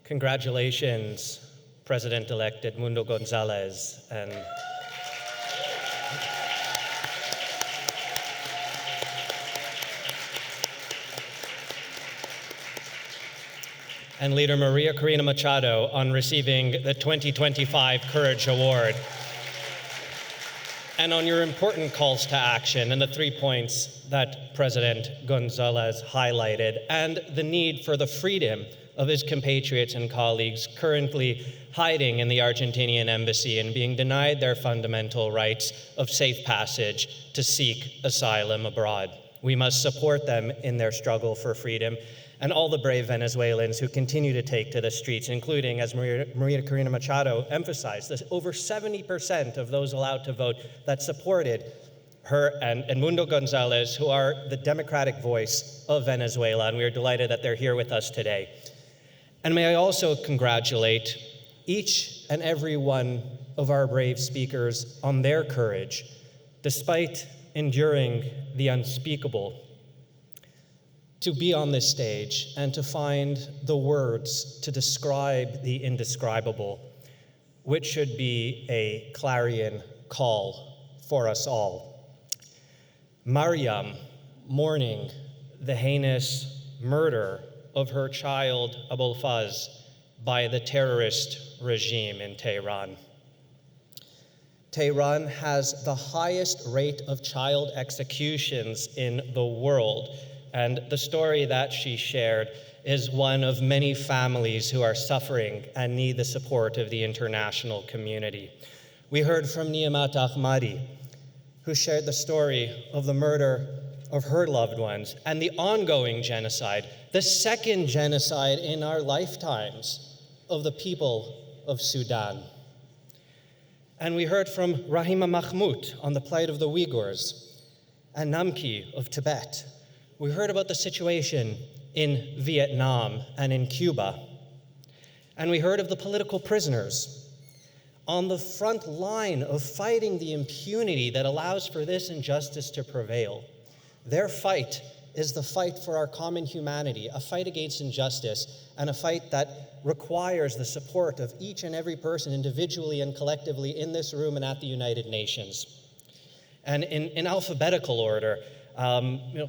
Congratulations, President-elect Edmundo Gonzalez and Leader Maria Corina Machado on receiving the 2025 Courage Award, and on your important calls to action and the 3 points that President Gonzalez highlighted, and the need for the freedom of his compatriots and colleagues currently hiding in the Argentinian embassy and being denied their fundamental rights of safe passage to seek asylum abroad. We must support them in their struggle for freedom, and all the brave Venezuelans who continue to take to the streets, including, as Maria Corina Machado emphasized, that over 70% of those allowed to vote that supported her and Edmundo Gonzalez, who are the democratic voice of Venezuela, and we are delighted that they're here with us today. And may I also congratulate each and every one of our brave speakers on their courage, despite enduring the unspeakable, to be on this stage and to find the words to describe the indescribable, which should be a clarion call for us all. Mariam, mourning the heinous murder of her child Abolfaz by the terrorist regime in Tehran. Tehran has the highest rate of child executions in the world, and the story that she shared is one of many families who are suffering and need the support of the international community. We heard from Niamat Ahmadi, who shared the story of the murder of her loved ones and the ongoing genocide, the second genocide in our lifetimes of the people of Sudan. And we heard from Rahima Mahmoud on the plight of the Uyghurs and Namki of Tibet. We heard about the situation in Vietnam and in Cuba. And we heard of the political prisoners on the front line of fighting the impunity that allows for this injustice to prevail. Their fight is the fight for our common humanity, a fight against injustice, and a fight that requires the support of each and every person individually and collectively in this room and at the United Nations. And in alphabetical order,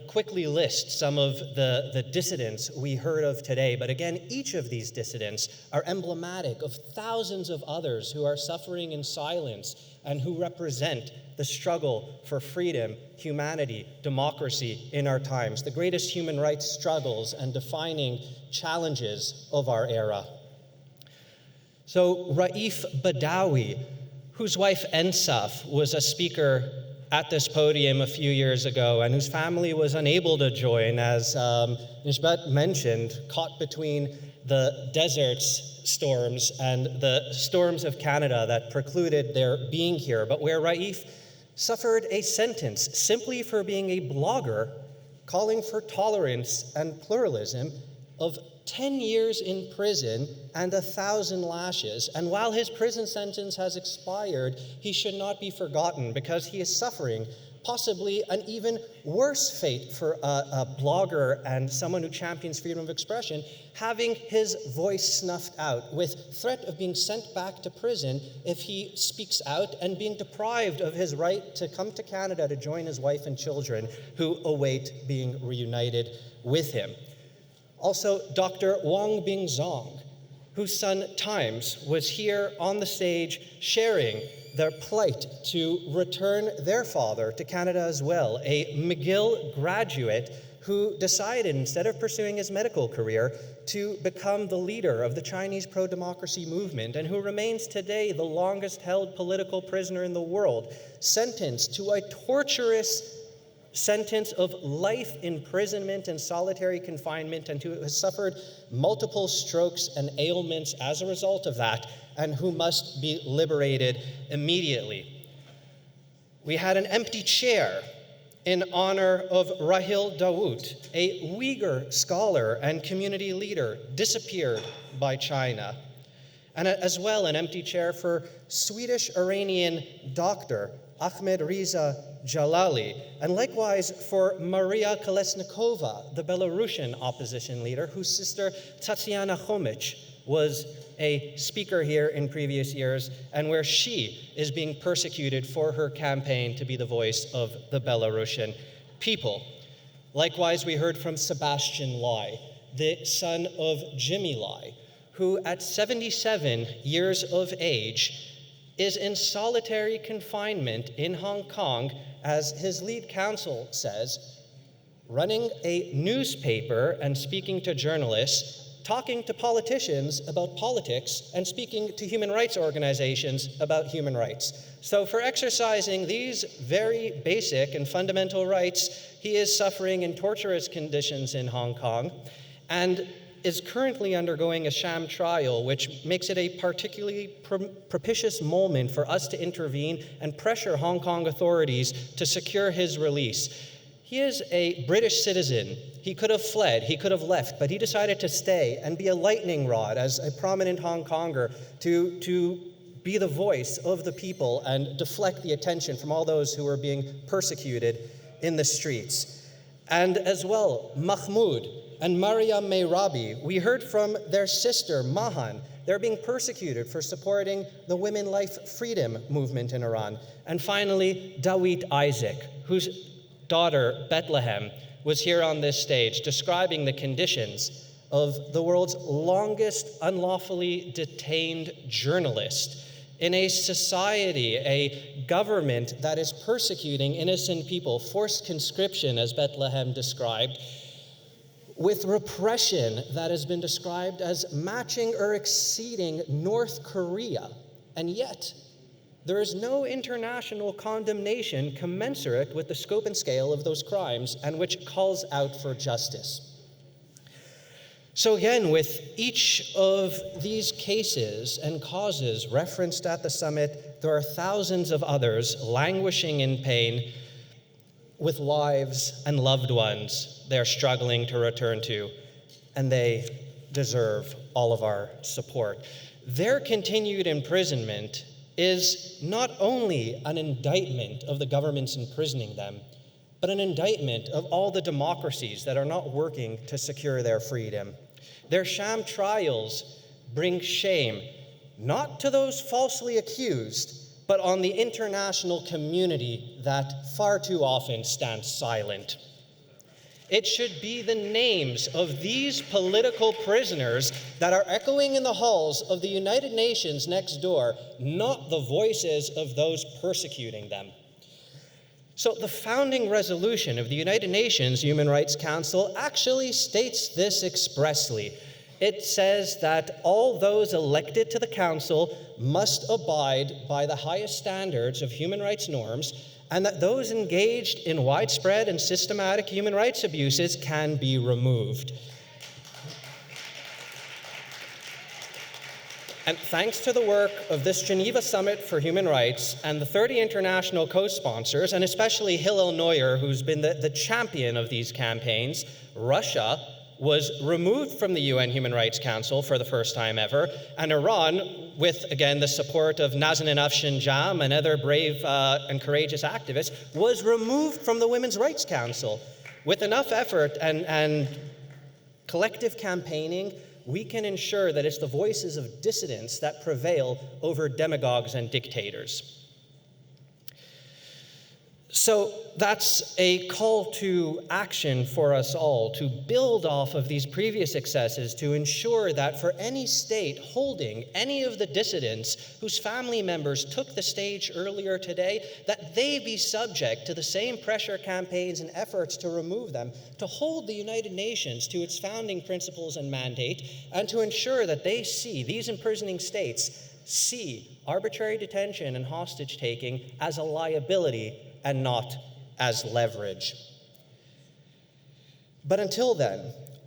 quickly list some of the dissidents we heard of today. But again, each of these dissidents are emblematic of thousands of others who are suffering in silence and who represent the struggle for freedom, humanity, democracy in our times, the greatest human rights struggles and defining challenges of our era. So Raif Badawi, whose wife Ensaf was a speaker at this podium a few years ago, and whose family was unable to join, as Nishbat mentioned, caught between the desert storms and the storms of Canada that precluded their being here, but where Raif suffered a sentence simply for being a blogger calling for tolerance and pluralism of 10 years in prison and 1,000 lashes. And while his prison sentence has expired, he should not be forgotten because he is suffering possibly an even worse fate for a blogger and someone who champions freedom of expression, having his voice snuffed out with threat of being sent back to prison if he speaks out, and being deprived of his right to come to Canada to join his wife and children who await being reunited with him. Also, Dr. Wang Bingzong, whose son Times was here on the stage sharing their plight to return their father to Canada as well, a McGill graduate who decided, instead of pursuing his medical career, to become the leader of the Chinese pro-democracy movement, and who remains today the longest-held political prisoner in the world, sentenced to a torturous sentence of life imprisonment and solitary confinement, and who has suffered multiple strokes and ailments as a result of that, and who must be liberated immediately. We had an empty chair in honor of Rahil Dawood, a Uyghur scholar and community leader disappeared by China. And as well, an empty chair for Swedish-Iranian doctor Ahmed Riza Jalali, and likewise for Maria Kolesnikova, the Belarusian opposition leader, whose sister Tatiana Khomich was a speaker here in previous years, and where she is being persecuted for her campaign to be the voice of the Belarusian people. Likewise, we heard from Sebastian Lai, the son of Jimmy Lai, who at 77 years of age is in solitary confinement in Hong Kong, as his lead counsel says, running a newspaper and speaking to journalists, talking to politicians about politics, and speaking to human rights organizations about human rights. So for exercising these very basic and fundamental rights, he is suffering in torturous conditions in Hong Kong and is currently undergoing a sham trial, which makes it a particularly propitious moment for us to intervene and pressure Hong Kong authorities to secure his release. He is a British citizen. He could have fled, he could have left, but he decided to stay and be a lightning rod as a prominent Hong Konger to be the voice of the people and deflect the attention from all those who were being persecuted in the streets. And as well, Mahmoud and Mariam Meirabi, we heard from their sister, Mahan. They're being persecuted for supporting the Women Life Freedom movement in Iran. And finally, Dawit Isaac, whose daughter, Bethlehem, was here on this stage describing the conditions of the world's longest unlawfully detained journalist in a society, a government that is persecuting innocent people, forced conscription, as Bethlehem described, with repression that has been described as matching or exceeding North Korea. And yet, there is no international condemnation commensurate with the scope and scale of those crimes and which calls out for justice. So again, with each of these cases and causes referenced at the summit, there are thousands of others languishing in pain with lives and loved ones they're struggling to return to, and they deserve all of our support. Their continued imprisonment is not only an indictment of the governments imprisoning them, but an indictment of all the democracies that are not working to secure their freedom. Their sham trials bring shame, not to those falsely accused, but on the international community that far too often stands silent. It should be the names of these political prisoners that are echoing in the halls of the United Nations next door, not the voices of those persecuting them. So the founding resolution of the United Nations Human Rights Council actually states this expressly. It says that all those elected to the council must abide by the highest standards of human rights norms, and that those engaged in widespread and systematic human rights abuses can be removed. And thanks to the work of this Geneva Summit for Human Rights and the 30 international co-sponsors, and especially Hillel Neuer, who's been the champion of these campaigns, Russia was removed from the UN Human Rights Council for the first time ever, and Iran, with, again, the support of Nazanin Afshinjam and other brave and courageous activists, was removed from the Women's Rights Council. With enough effort and collective campaigning, we can ensure that it's the voices of dissidents that prevail over demagogues and dictators. So that's a call to action for us all to build off of these previous successes to ensure that for any state holding any of the dissidents whose family members took the stage earlier today, that they be subject to the same pressure campaigns and efforts to remove them, to hold the United Nations to its founding principles and mandate, and to ensure that they see, these imprisoning states, see arbitrary detention and hostage taking as a liability and not as leverage. But until then,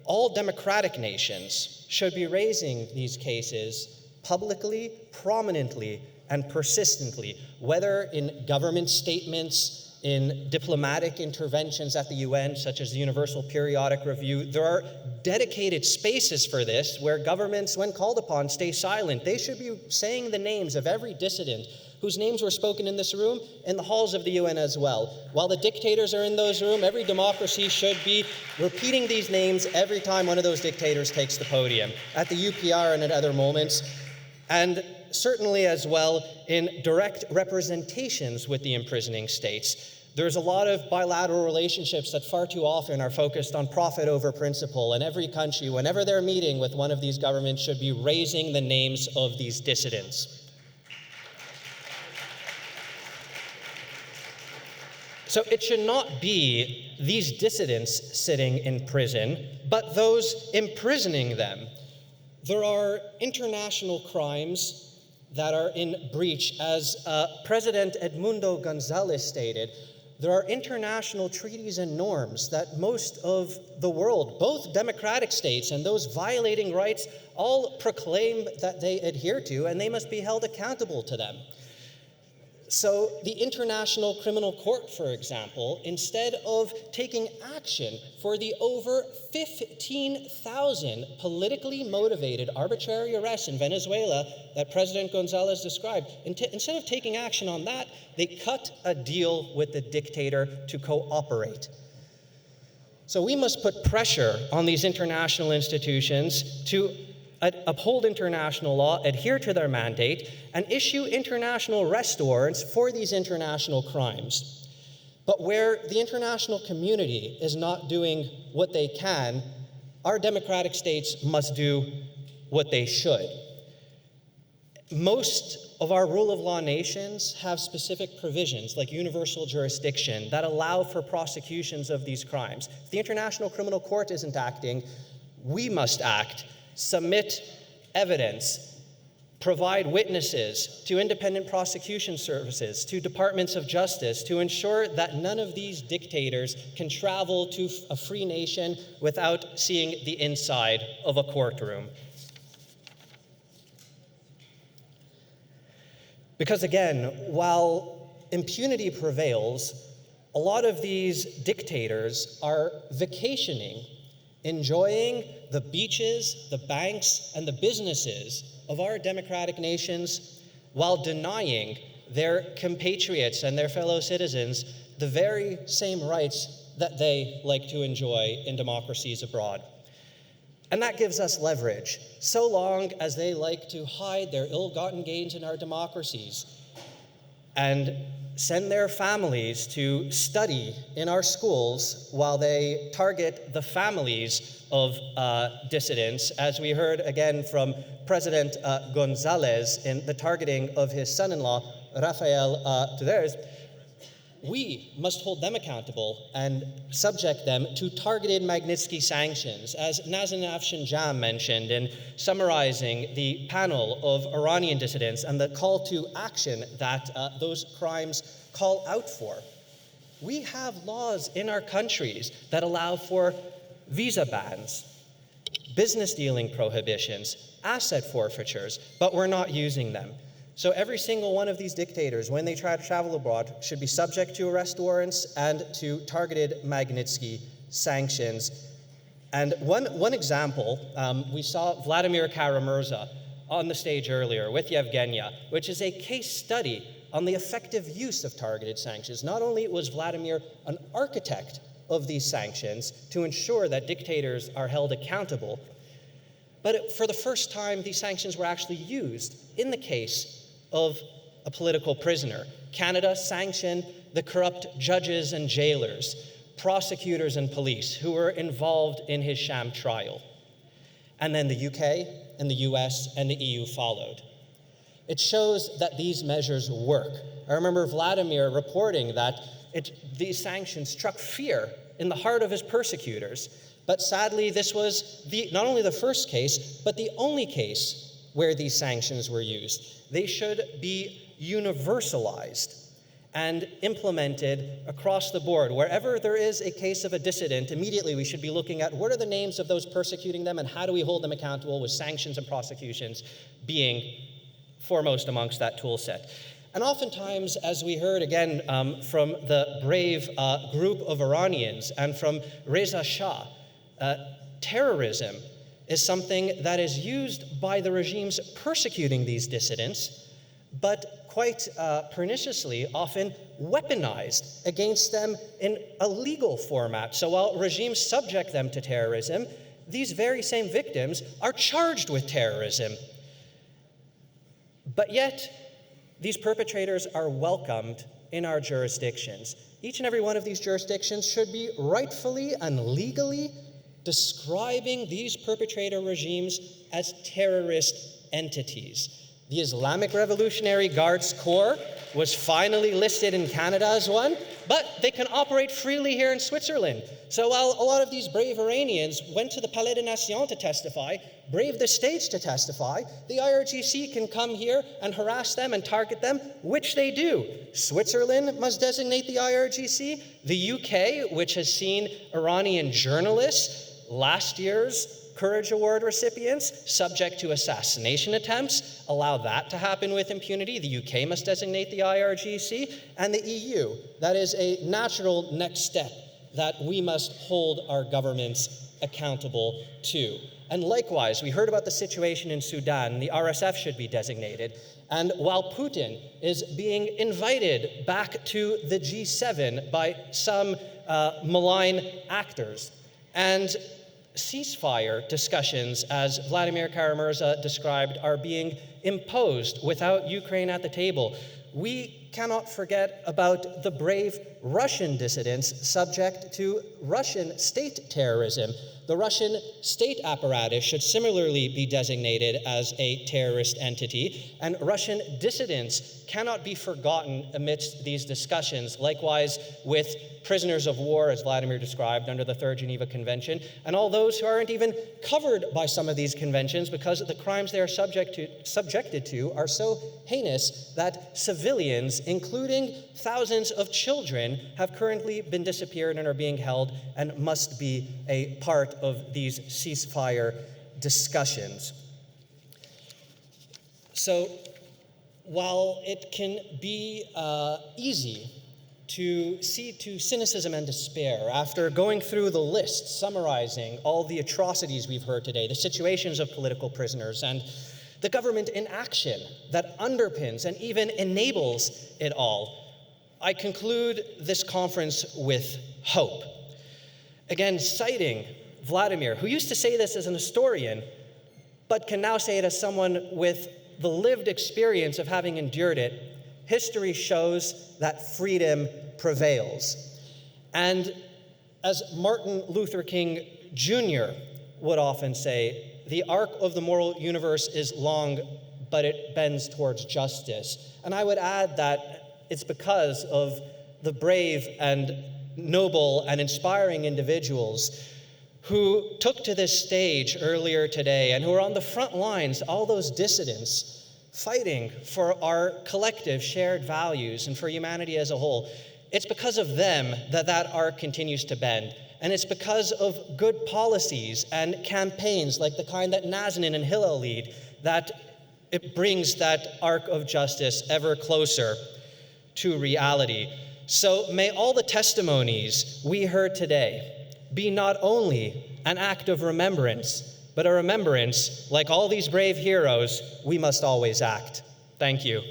all democratic nations should be raising these cases publicly, prominently, and persistently, whether in government statements, in diplomatic interventions at the UN, such as the Universal Periodic Review. There are dedicated spaces for this where governments, when called upon, stay silent. They should be saying the names of every dissident whose names were spoken in this room, in the halls of the UN as well. While the dictators are in those rooms, every democracy should be repeating these names every time one of those dictators takes the podium, at the UPR and at other moments, and certainly as well in direct representations with the imprisoning states. There's a lot of bilateral relationships that far too often are focused on profit over principle, and every country, whenever they're meeting with one of these governments, should be raising the names of these dissidents. So it should not be these dissidents sitting in prison, but those imprisoning them. There are international crimes that are in breach. As President Edmundo González stated, there are international treaties and norms that most of the world, both democratic states and those violating rights, all proclaim that they adhere to, and they must be held accountable to them. So the International Criminal Court, for example, instead of taking action for the over 15,000 politically motivated arbitrary arrests in Venezuela that President González described, instead of taking action on that, they cut a deal with the dictator to cooperate. So we must put pressure on these international institutions to uphold international law, adhere to their mandate, and issue international arrest warrants for these international crimes. But where the international community is not doing what they can, our democratic states must do what they should. Most of our rule of law nations have specific provisions, like universal jurisdiction, that allow for prosecutions of these crimes. If the International Criminal Court isn't acting, we must act. Submit evidence, provide witnesses to independent prosecution services, to departments of justice, to ensure that none of these dictators can travel to a free nation without seeing the inside of a courtroom. Because again, while impunity prevails, a lot of these dictators are vacationing, enjoying the beaches, the banks, and the businesses of our democratic nations while denying their compatriots and their fellow citizens the very same rights that they like to enjoy in democracies abroad. And that gives us leverage, so long as they like to hide their ill-gotten gains in our democracies and send their families to study in our schools while they target the families of dissidents, as we heard again from President González in the targeting of his son-in-law, Rafael Tuderes. We must hold them accountable and subject them to targeted Magnitsky sanctions, as Nazanin Afshinjam mentioned in summarizing the panel of Iranian dissidents and the call to action that those crimes call out for. We have laws in our countries that allow for visa bans, business dealing prohibitions, asset forfeitures, but we're not using them. So every single one of these dictators, when they try to travel abroad, should be subject to arrest warrants and to targeted Magnitsky sanctions. And one example, we saw Vladimir Kara-Murza on the stage earlier with Yevgenia, which is a case study on the effective use of targeted sanctions. Not only was Vladimir an architect of these sanctions to ensure that dictators are held accountable, but for the first time, these sanctions were actually used in the case of a political prisoner. Canada sanctioned the corrupt judges and jailers, prosecutors and police who were involved in his sham trial. And then the UK and the US and the EU followed. It shows that these measures work. I remember Vladimir reporting that these sanctions struck fear in the heart of his persecutors. But sadly, this was not only the first case, but the only case where these sanctions were used. They should be universalized and implemented across the board. Wherever there is a case of a dissident, immediately we should be looking at what are the names of those persecuting them and how do we hold them accountable, with sanctions and prosecutions being foremost amongst that tool set. And oftentimes, as we heard again from the brave group of Iranians and from Reza Shah, terrorism is something that is used by the regimes persecuting these dissidents, but quite perniciously, often weaponized against them in a legal format. So while regimes subject them to terrorism, these very same victims are charged with terrorism. But yet, these perpetrators are welcomed in our jurisdictions. Each and every one of these jurisdictions should be rightfully and legally describing these perpetrator regimes as terrorist entities. The Islamic Revolutionary Guards Corps was finally listed in Canada as one, but they can operate freely here in Switzerland. So while a lot of these brave Iranians went to the Palais des Nations to testify, braved the stage to testify, the IRGC can come here and harass them and target them, which they do. Switzerland must designate the IRGC. The UK, which has seen Iranian journalists, last year's Courage Award recipients, subject to assassination attempts, allow that to happen with impunity. The UK must designate the IRGC, and the EU. That is a natural next step that we must hold our governments accountable to. And likewise, we heard about the situation in Sudan. The RSF should be designated. And while Putin is being invited back to the G7 by some malign actors, and ceasefire discussions, as Vladimir Kara-Murza described, are being imposed without Ukraine at the table, we cannot forget about the brave Russian dissidents subject to Russian state terrorism. The Russian state apparatus should similarly be designated as a terrorist entity, and Russian dissidents cannot be forgotten amidst these discussions. Likewise with prisoners of war, as Vladimir described, under the Third Geneva Convention, and all those who aren't even covered by some of these conventions because the crimes they are subjected to are so heinous that civilians, including thousands of children, have currently been disappeared and are being held and must be a part of these ceasefire discussions. So while it can be easy to see to cynicism and despair after going through the list summarizing all the atrocities we've heard today, the situations of political prisoners, and the government inaction that underpins and even enables it all, I conclude this conference with hope. Again, citing Vladimir, who used to say this as an historian, but can now say it as someone with the lived experience of having endured it, history shows that freedom prevails. And as Martin Luther King Jr. would often say, the arc of the moral universe is long, but it bends towards justice. And I would add that it's because of the brave and noble and inspiring individuals who took to this stage earlier today and who are on the front lines, all those dissidents, fighting for our collective shared values and for humanity as a whole. It's because of them that that arc continues to bend. And it's because of good policies and campaigns like the kind that Nazanin and Hillel lead that it brings that arc of justice ever closer to reality. So may all the testimonies we heard today be not only an act of remembrance, but a remembrance, like all these brave heroes, we must always act. Thank you.